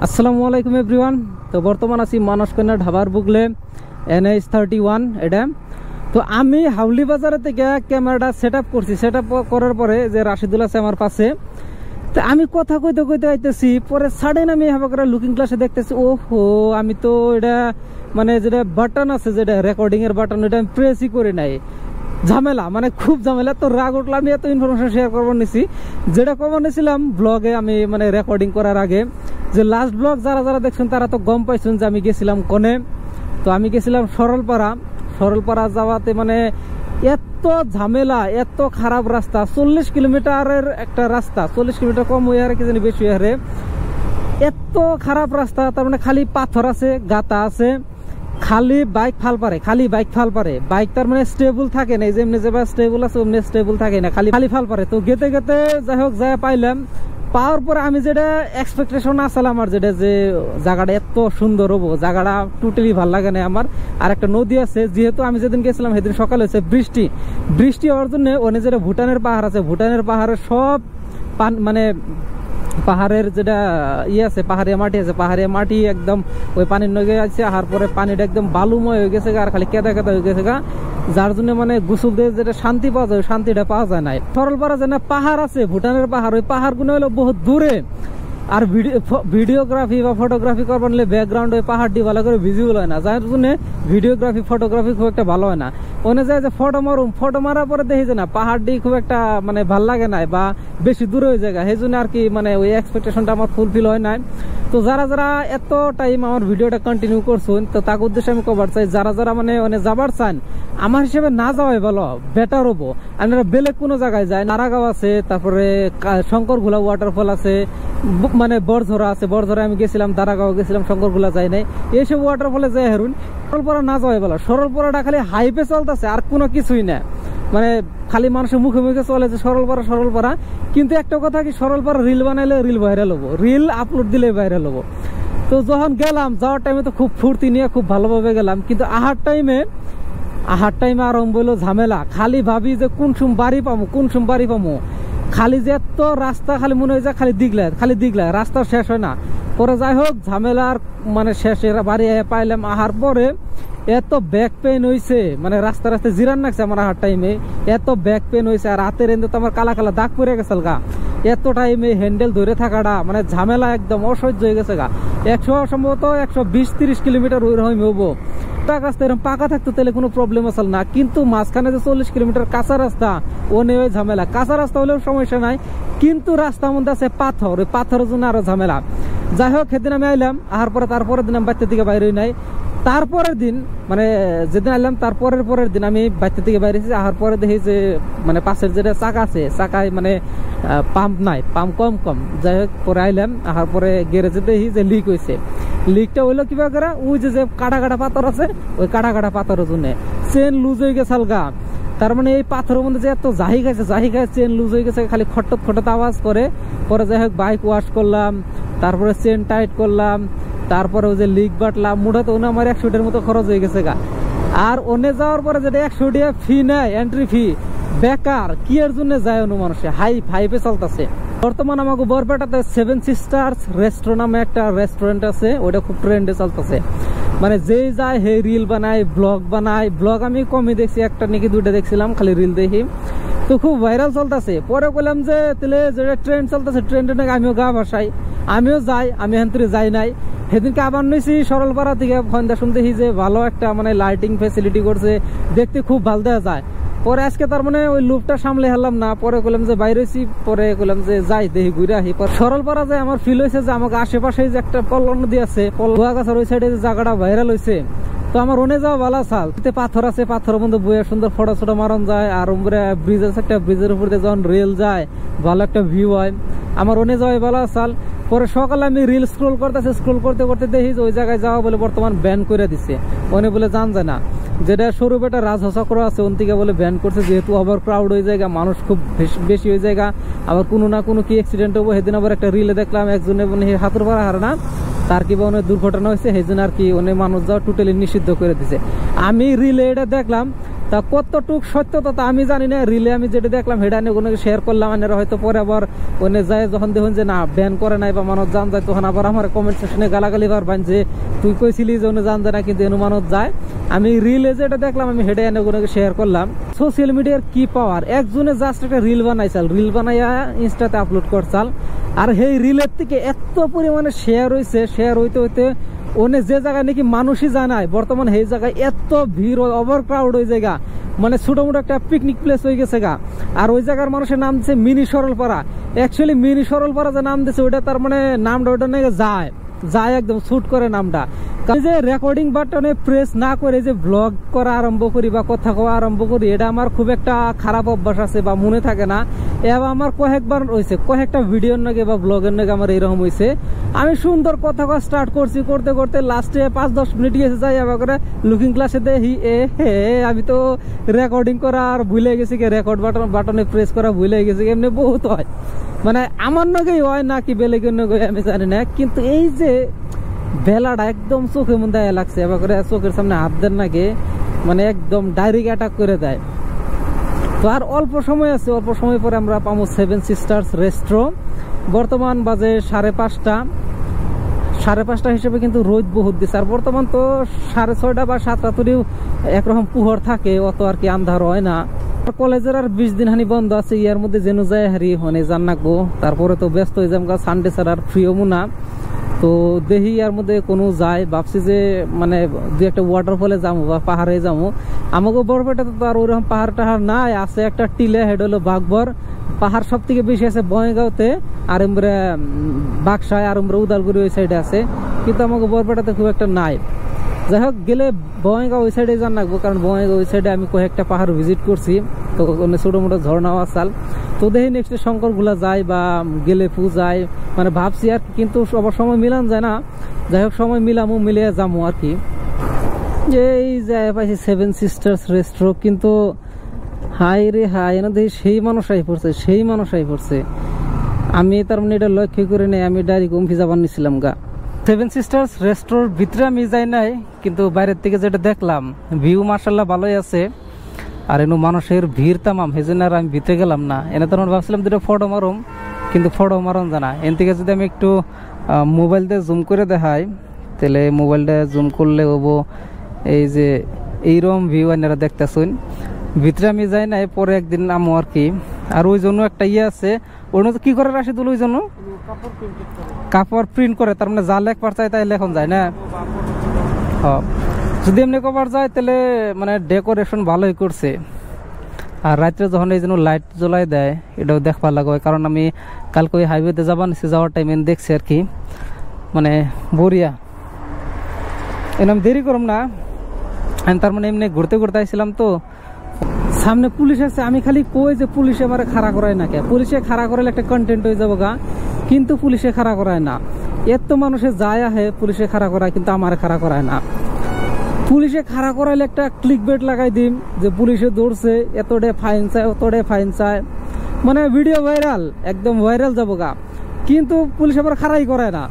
আসসালামু আলাইকুম এভরিওয়ান। তো বর্তমান আছি মানসকন্যা ঢাবার বুগলে NH31 এটা। তো আমি হাউলি বাজারে থেকে ক্যামেরাটা সেট আপ করছি। সেট আপ করার পরে যে রাশিদুল আছে আমার পাশে, তো আমি কথা কইতে কইতে আইতেছি, পরে সাডেন আমি হাবা করে লুকিং গ্লাসে দেখতেছি, ওহো আমি তো এটা মানে যেটা বাটন আছে, যেটা রেকর্ডিং এর বাটন, এটা আমি প্রেসই করে নাই। ঝামেলা, মানে খুব ঝামেলা। তো রাগ উঠলো, আমি এত ইনফরমেশন শেয়ার করবো নিছি, যেটা করবো নিছিলাম ব্লগে আমি মানে রেকর্ডিং করার আগে। যে লাস্ট ব্লগ যারা যারা দেখছেন তারা তো গম পাইছেন যে আমি গেছিলাম কোনে। তো আমি গেছিলাম সরলপাড়া যাওয়াতে মানে এত ঝামেলা, এত খারাপ রাস্তা, 40 কিলোমিটারের একটা রাস্তা, 40 কিলোমিটার কম হয়ে আর কি জানি বেশি হারে, এত খারাপ রাস্তা। তার মানে খালি পাথর আছে, গাতা আছে, খালি বাইক ফাল পারে, বাইক তার মানে স্টেবল থাকে না, যেমনি যে স্টেবল আছে অমনি স্টেবল থাকে না, খালি ফাল পারে। তো গেতে গেতে যাই হোক যায় পাইলাম। পাওয়ার পরে আমি যেটা এক্সপেকটেশন আসলে আমার, যেটা যে জায়গাটা এত সুন্দর হবো, জায়গাটা টোটালি ভাল লাগে না আমার। আর একটা নদী আছে, যেহেতু আমি যেদিন গেছিলাম সেদিন সকালে হয়েছে বৃষ্টি হওয়ার জন্য ওখানে যেটা ভুটানের পাহাড় আছে, ভুটানের পাহাড়ের সব মানে পাহাড়ের যেটা আছে, পাহাড়িয়া মাটি আছে, পাহাড়িয়া মাটি একদম ওই পানির নগে আছে। আর পরে পানিটা একদম বালুময় হয়ে গেছে আর খালি কেদা হয়ে গেছে, যার জন্য মানে গোসল দিয়ে যেটা শান্তি পাওয়া যায়, শান্তিটা পাওয়া যায় না। সরলপাড়া যে না পাহাড় আছে, ভুটানের পাহাড়, ওই পাহাড়গুলো হলো বহুত দূরে। আর ভিডিওগ্রাফি বা ফটোগ্রাফি করবার নিলে ব্যাকগ্রাউন্ড ওই পাহাড়টি ভালো করে ভিজিবল হয় না, যার জন্য ভিডিওগ্রাফি ফটোগ্রাফি খুব একটা ভালো হয় না। ওনে যায় যে ফটো মারার পরে দেখি যে না পাহাড়টি খুব একটা মানে ভাল লাগে না, বা বেশি দূরে হয়ে যায়, সেই জন্য আর কি মানে ওই এক্সপেকটেশনটা আমার ফুলফিল হয় না। তো যারা যারা এত টাইম আমার ভিডিওটা কন্টিনিউ করছেন, তো তার উদ্দেশ্যে আমি কবার চাই, যারা যারা মানে যাবার চান, আমার হিসেবে না যাওয়াই ভালো, বেটার হবো। আপনারা বেলেগ কোনো জায়গায় যায়, নারাগাঁও আছে, তারপরে শঙ্করগুলা ওয়াটারফল আছে, মানে বরঝরা আছে, বরঝরা আমি গেছিলাম, দারাগাঁও গেছিলাম, শঙ্করগুলা যাই নাই। এইসব ওয়াটারফলে যাই হারুন, সরলপাড়া না যাওয়াই ভালো। সরলপাড়াটা খালি হাইপে চলতেছে, আর কোনো কিছুই না, মানে খালি মানুষের মুখে মুখে চলে যে সরলপাড়া। কিন্তু একটা কথা কি, সরলপাড়া রিল বানাইলে রিল ভাইরাল হবো, রিল আপলোড দিলে ভাইরাল হবো। তো যখন গেলাম, যাওয়ার টাইমে তো খুব ফুর্তি নিয়ে খুব ভালোভাবে গেলাম, কিন্তু আহার টাইমে আরম্ভ হইলো ঝামেলা। খালি ভাবি যে কোন সুম বাড়ি পামো, খালি যে এত রাস্তা, খালি মনে হয় যে খালি দিগলা রাস্তা শেষ হয় না। পরে যাই হোক ঝামেলার মানে শেষে বাড়ি পাইলাম। আহার পরে এত ব্যাক পেন হয়েছে, মানে রাস্তায় জিরান নাকছে আমার আহার টাইমে, এত ব্যাক পেন হয়েছে। আর হাতের এন্দে তো আমার কালা দাগ পড়ে গেছে গা, এত টাইমে হ্যান্ডেল ধরে থাকাটা মানে ঝামেলা, একদম অসহ্য হয়ে গেছে গা। সম্ভবত 120-30 কিলোমিটার ওই রকম হবো। রাস্তা এরকম পাকা থাকতো তাহলে কোনো প্রবলেম আসল না, কিন্তু মাঝখানে যে 40 কিলোমিটার কাঁচা রাস্তা, ও নিয়ে ওই ঝামেলা। কাঁচা রাস্তা হলেও সমস্যা নাই, কিন্তু রাস্তার মধ্যে আছে পাথর, ওই পাথরের জন্য আরো ঝামেলা। যাই হোক সেদিন আমি আইলাম, আহার পরে তারপরের দিন আমি বাচ্চা থেকে বাইরে নাই। তারপরের দিন মানে যেদিন আইলাম পরের দিন আমি বাচ্চা থেকে বাইরেছি। আহার পরে দেখি যে মানে পাশের যেটা চাকা আছে, চাকায় মানে পাম্প নাই, পাম্প কম। যাই হোক পরে আইলাম, আহার পরে গ্যারেজে দেখি যে লিক হয়েছে। লিকটা হইলো কিবা করে, ওই যে কাটা পাথর আছে, ওই কাটা পাথরের জন্য চেন লুজ হয়ে গেছে হালকা। তার মানে এই পাথরের মধ্যে যে এত জাহি খাইছে, চেন লুজ হয়ে গেছে, খালি খট্টত আওয়াজ করে। পরে যাই হোক বাইক ওয়াশ করলাম, তারপরে চেন টাইট করলাম, তারপরে ওই যে লিক বাটলাম। মুঠাতে ওনে আমার 100 মতো খরচ হয়ে গেছে গা। আর ওনে যাওয়ার পরে যেটা 100 টাকা ফি নেয়, এন্ট্রি ফি, বেকার কি এর জন্য যায় অনু মানুষে, হাইপে চলতেছে। বর্তমান আমাকে বরপেটাতে 7 সিস্টার্স রেস্টুরেন্ট নামে একটা রেস্টুরেন্ট আছে, ওটা খুব ট্রেন্ডে চলতেছে। মানে যেই যায় হে রিল বানায়, ব্লগ আমি কমই দেখছি, একটা নাকি 2টা দেখছিলাম, খালি রিল দেখি। তো খুব ভাইরাল চলতেছে। পরে বললাম যে তাহলে যেটা ট্রেন্ড চলতেছে, ট্রেন্ডে নাকি আমিও গা ভাসাই, আমিও যাই। আমি হেন্তরে যাই নাই, সেদিনকে আবার নিয়েছি সরলপাড়া থেকে ফন্দা শুনতে যে ভালো একটা মানে লাইটিং ফেসিলিটি করছে, দেখতে খুব ভালো দেখা যায়। পরে আজকে তার মানে ওই লুপটা সামলে হারলাম না, পরে বললাম যে বাইরে হয়েছি, পরে বললাম যে যাই দেখি ঘুরে আসি। সরলপাড়া যায় আমার ফিল হয়েছে যে আমাকে আশেপাশে যে একটা পল্ল নদী আছে, পল্লুয়াগাছার ওই সাইডে যে জায়গাটা ভাইরাল হয়েছে। তো আমার ওনে যাওয়া ভালো চাল, পাথর আছে, পাথরের মধ্যে বইয়া সুন্দর ফটো মারন যায়। আর উপরে ব্রিজ আছে, একটা ব্রিজের উপর দিয়ে যখন রেল যায় ভালো একটা ভিউ হয়, আমার ওনে যাওয়াই ভালো চাল। পরে সকালে আমি রিল স্ক্রোল করতে দেখি যে ওই জায়গায় যাওয়া বলে বর্তমান ব্যান করে দিছে। ওনে বলে জান যায় না, যেটা সরু বেটা রাজচক্র আছে ওন থেকে বলে ব্যান করছে, যেহেতু ওভার ক্রাউড হয়ে যায়, মানুষ খুব বেশি হয়ে যায়, আবার কোনো না কোনো কি অ্যাক্সিডেন্ট হবো। সেদিন আবার একটা রিলে দেখলাম একজনে মানে হাতুর পাড়া হারে না, তার কি অনেক দুর্ঘটনা হয়েছে, সেই জন্য আর কি অনেক মানুষ যাওয়া টোটালি নিষিদ্ধ করে দিছে। আমি রিলে এটা দেখলাম, তা কতটুক সত্যতা তা আমি জানি না। রিলে আমি যেটা দেখলাম হেডা নিয়ে কোনো শেয়ার করলাম, মানে হয়তো পরে আবার ওনে যায় যখন দেখুন যে না ব্যান করে নাই বা মানুষ জান যায়, তখন আবার আমার কমেন্ট সেকশনে গালাগালি পারবেন যে তুই কইছিলি যে ওনে জান যায় না, কিন্তু এনু মানুষ যায়। আমি রিলে যেটা দেখলাম আমি হেডা এনে কোনো শেয়ার করলাম। সোশ্যাল মিডিয়ার কি পাওয়ার, একজনে জাস্ট একটা রিল বানাইছাল, রিল বানাইয়া ইনস্টাতে আপলোড করছাল, আর সেই রিলের থেকে এত পরিমাণে শেয়ার হইছে, শেয়ার হইতে হইতে ওনে যে জায়গায় নাকি মানুষই যায় নাই, বর্তমানে সেই জায়গায় এত ভিড়, ওভার ক্রাউড হয়ে জায়গা, মানে ছোট মোটো একটা পিকনিক প্লেস হয়ে গেছে গা। আর ওই জায়গার মানুষের নাম দিচ্ছে mini Saralpara. Actually mini Saralpara যে নাম দিচ্ছে ওইটা তার মানে নামটা ওইটা নাকি যায় একদম শুট করে নামটা। যে রেকর্ডিং বাটনে প্রেস না করে যে ব্লগ করা আরম্ভ করি বা কথা কওয়া আরম্ভ করি, এটা আমার খুব একটা খারাপ অভ্যাস আছে বা মনে থাকে না। এবার আমার কয়েকবার হয়েছে, কয়েকটা ভিডিওর নাকি বা ব্লগের নাকি আমার এরকম হয়েছে। আমি সুন্দর কথা কওয়া স্টার্ট করছি, করতে করতে লাস্টে 5-10 মিনিট গেছে যাই আবার করে লুকিং ক্লাসে দেখি আমি তো রেকর্ডিং করা আর ভুলে গেছি, রেকর্ড বাটনে প্রেস করা ভুলে গেছি। এমনি বহুত হয়, মানে আমার নাকি হয় না কি বেলেগের নাকি আমি জানি না, কিন্তু এই যে বেলাটা একদম চোখের মধ্যে লাগছে, এবার করে চোখের সামনে হাত দেন নাকি মানে একদম ডাইরেক্ট অ্যাটাক করে দেয়। তো আর অল্প সময় আছে, অল্প সময় পরে আমরা পাবো 7 সিস্টার্স রেস্ট্রো। বর্তমান বাজে 5:30 হিসেবে কিন্তু রোদ বহুত দিচ্ছে। আর বর্তমান তো 6:30 বা 7টা তৈরিও একরকম পুহর থাকে, অত আর কি আন্ধার হয় না। কলেজের আর 20 দিন হানি বন্ধ আছে, ইয়ার মধ্যে যেন যায় হারি হনে জান নাকবো, তারপরে তো ব্যস্ত হয়ে যাবো, সানডে ছাড়া আর ফ্রিও না। তো দেখি ইয়ার মধ্যে কোনো যায়, ভাবছি যে মানে দু একটা ওয়াটারফলে যাবো বা পাহাড়ে যাবো। আমাকে বরপেটাতে তো আর ওইরকম পাহাড় টাহাড় নাই, আছে একটা টিলে, হেড হলো বাঘবর পাহাড়। সব থেকে বেশি আছে বঙ্গাইগাঁওতে, আর আমরা বাক্সায়, আর আমরা উদালগুড়ি ওই সাইডে আছে, কিন্তু আমাকে বরপেটাতে খুব একটা নাই। যাই হোক, গেলে বঙ্গাইগাঁও ওই সাইডে জান রাখবো, কারণ বঙ্গাইগাঁও ওই সাইডে আমি কয়েকটা পাহাড় ভিজিট করছি, তো ওখানে ছোটো মোটো ঝর্ণাও আসাল। তো দেখি নেক্সট শঙ্করগুলা যায় বা গেলে পু যায়, মানে ভাবছি আর, কিন্তু সবার সময় মিলান যায় না। যাই হোক, সময় মিলিয়ে যাবো আর কি। যে এই যায় পাইছি 7 সিস্টার্স রেস্ট্রো, কিন্তু হাই রে হাই, এনে দেখি সেই মানুষাই পড়ছে। আমি তার মানে এটা লক্ষ্য করে নেই, আমি ডাইরেক্ট উমফি যাবার নিছিলাম গা। 7 সিস্টার্স রেস্ট্রোর ভিতরে আমি যাই নাই, কিন্তু বাইরের থেকে যেটা দেখলাম ভিউ মার্শাল্লাহ ভালোই আছে, আর এনে মানুষের ভিড় তামাম, সেই জন্য আর আমি ভিতরে গেলাম না। এনে তো ভাবছিলাম দুটো ফটো মারুম, কিন্তু ফটো মারন জানা। এন থেকে যদি আমি একটু মোবাইল দিয়ে জুম করে দেখাই, তাহলে মোবাইলটা জুম করলে হবো এই যে এইরকম ভিউ আপনারা দেখতেছেন। ভিতরে আমি যাই নাই, পরে একদিন নামো আর কি। আর ওই জন্য একটা ইয়ে আছে, ওই কি করে রাশিদুল, ওই জন্য কাপড় প্রিন্ট করে, তার মানে যা লেখবার চাই তাই লেখন যায় না। যদি এমনি কভার যায় তাহলে মানে ডেকোরেশন ভালোই করছে। আর রাত্রে যখন এই জন্য লাইট জ্বলাই দেয়, এটাও দেখবার লাগে, কারণ আমি কালকে ওই হাইওয়েতে যাওয়ার টাইমে দেখছি আর কি, মানে বরিয়া। এনে আমি দেরি করম না, আমি তার মানে এমনি ঘুরতে আইছিলাম, তো সামনে পুলিশ আছে। আমি খালি কই যে পুলিশে আমার খাড়া করায় না, কে পুলিশে খাড়া করালে একটা কন্টেন্ট হয়ে যাবো গা, কিন্তু পুলিশে খাড়া করায় না। এত মানুষে যায় আহে পুলিশে খাড়া করায়, কিন্তু আমার খাড়া করায় না। পুলিশে খাড়া করাইলে একটা ক্লিক বেট লাগাই দিম যে পুলিশে ধরছে, এতটা ফাইন চায়, মানে ভিডিও ভাইরাল, একদম ভাইরাল যাবো গা, কিন্তু পুলিশ আবার খাড়াই করায় না।